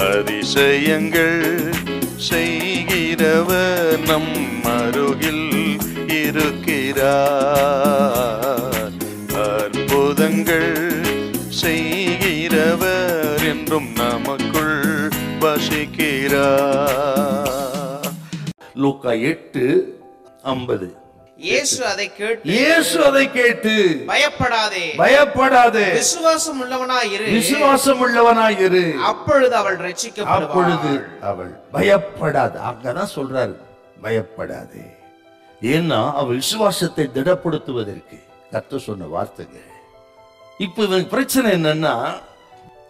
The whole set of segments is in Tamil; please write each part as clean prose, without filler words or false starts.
அதிசயங்கள் செய்கிறவர் நம் அருகில் இருக்கிறார். அற்புதங்கள் செய்கிறவர் என்றும் நமக்குள் வசிக்கிறார். லூக்கா 8:50. இயேசு அதை கேட்டு பயப்படாதே விசுவாசம் உள்ளவனாய் இரு, அப்பொழுது அவள் பயப்படாது. அங்கதான் சொல்றாரு, பயப்படாதே. ஏன்னா அவள் விசுவாசத்தை திடப்படுத்துவதற்கு கர்த்தர் சொன்ன வார்த்தைங்க. இப்ப இவனுக்கு பிரச்சனை என்னன்னா,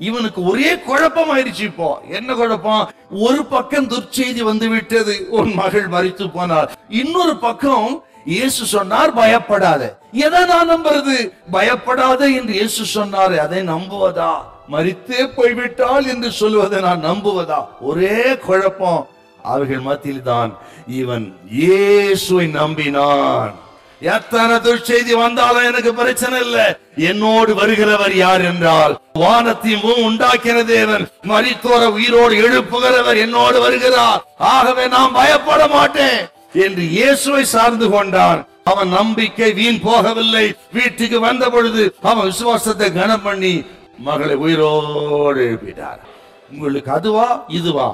இவனுக்கு ஒரே குழப்பம் ஆயிடுச்சு. இப்போ என்ன குழப்பம்? ஒரு பக்கம் துர்ச்செய்தி வந்து விட்டது, உன் மகள் மரித்து போனார். இன்னொரு பக்கம் இயேசு சொன்னார் பயப்படாத. எதை நான் நம்புறது? பயப்படாத என்று இயேசு சொன்னாரு, அதை நம்புவதா? மரித்தே போய்விட்டால் என்று சொல்வதை நான் நம்புவதா? ஒரே குழப்பம். அவர்கள் மத்தியில் தான் இவன் இயேசுவை நம்பினான். எத்தனை துர்ச்செய்தி வந்தாலும் எனக்கு பிரச்சனை இல்லை, என்னோடு வருகிறவர் யார் என்றால் வானத்தையும் உண்டாக்கின தேவன், மரித்தோர உயிரோடு எழுப்புகிறவர் என்னோடு வருகிறார். ஆகவே நான் பயப்பட மாட்டேன் என்று இயேசுவை சார்ந்து கொண்டான். அவன் நம்பிக்கை வீண் போகவில்லை. வீட்டுக்கு வந்த பொழுது அவன் விசுவாசத்தை கனம் பண்ணி மகளை உயிரோடு எழுப்பிட்டார். உங்களுக்கு அதுவா இதுவா?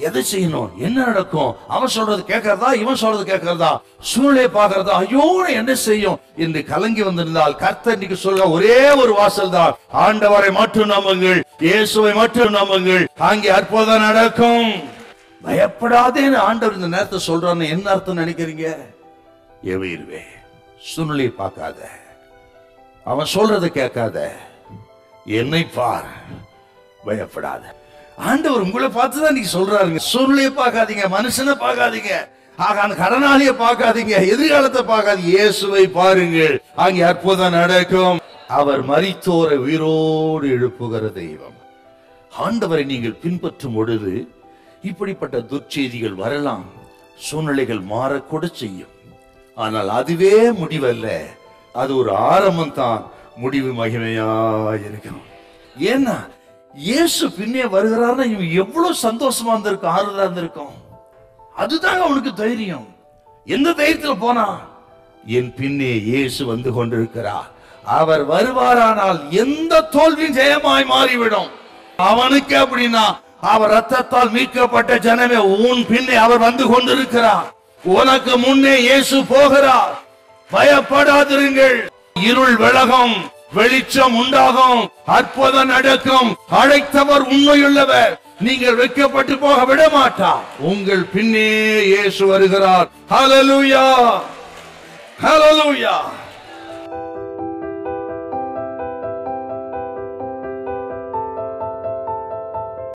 எதை செய்யணும்? என்ன நடக்கும்? அவன் சொல்றது கேட்கறதா, இவன் சொல்றது கேட்கறதா, சூழ்நிலை பார்க்கறதா, ஐயோ என்ன செய்யும் என்று கலங்கி வந்திருந்தால் கர்த்தர் இன்னைக்கு சொல்ற ஒரே ஒரு வாசல் தான், ஆண்டவரை மட்டும் நம்புங்கள், இயேசுவை மட்டும் நம்புங்கள், அங்கே அற்புதம் நடக்கும். பயப்படாதேன்னு ஆண்டவர் இந்த நேரத்தை சொல்றான்னு என்ன அர்த்தம் நினைக்கிறீங்க? எவையிருவே, சூழ்நிலையை பார்க்காத, அவன் சொல்றதை கேட்காத, என்னை பார், பயப்படாத. ஆண்டவர் உங்களை பார்த்துதான் நீங்க சொல்றாருங்க. சூழ்நிலையை பார்க்காதீங்க, மனுஷனை பார்க்காதீங்க, அந்த கடனாளியை பார்க்காதீங்க, எதிர்காலத்தை பார்க்காதீங்க, இயேசுவை பாருங்கள், அங்கே அற்புதம் நடக்கும். அவர் மரித்தோரை உயிரோடு எழுப்புகிற தெய்வம். ஆண்டவரை நீங்கள் பின்பற்றும் பொழுது இப்படிப்பட்ட துர்ச்செய்திகள் வரலாம், சூழ்நிலைகள் மாறக்கூட செய்யும். ஆனால் அதுவே முடிவல்ல, அது ஒரு ஆரம்பம் தான். முடிவு மகிமையா இருக்கும். ஏன்னா இயேசு பின்னே வருகிறார்னா இவன் எவ்வளவு சந்தோஷமா இருந்திருக்கும், ஆறுதலா இருந்திருக்கும். அதுதான் அவனுக்கு தைரியம். எந்த தைரியத்துல போனா, என் பின்னே இயேசு வந்து கொண்டிருக்கிறார், அவர் வருவாரானால் எந்த தோல்வியும் ஜெயமாய் மாறிவிடும். அவனுக்கு அப்படின்னா, அவர் ரத்தத்தால் மீட்கப்பட்ட ஜனமே, உன் பின்னே அவர் வந்து கொண்டிருக்கிறார், உனக்கு முன்னே இயேசு போகிறார். பயப்படாதிருங்கள், இருள் விலகும், வெளிச்சம் உண்டாகும், அற்புதம் நடக்கும். அழைத்தவர் உண்மையுள்ளவர், நீங்கள் வெட்கப்பட்டு போக விட மாட்டார். உங்கள் பின்னே இயேசு வருகிறார். ஹல்லேலூயா, ஹல்லேலூயா.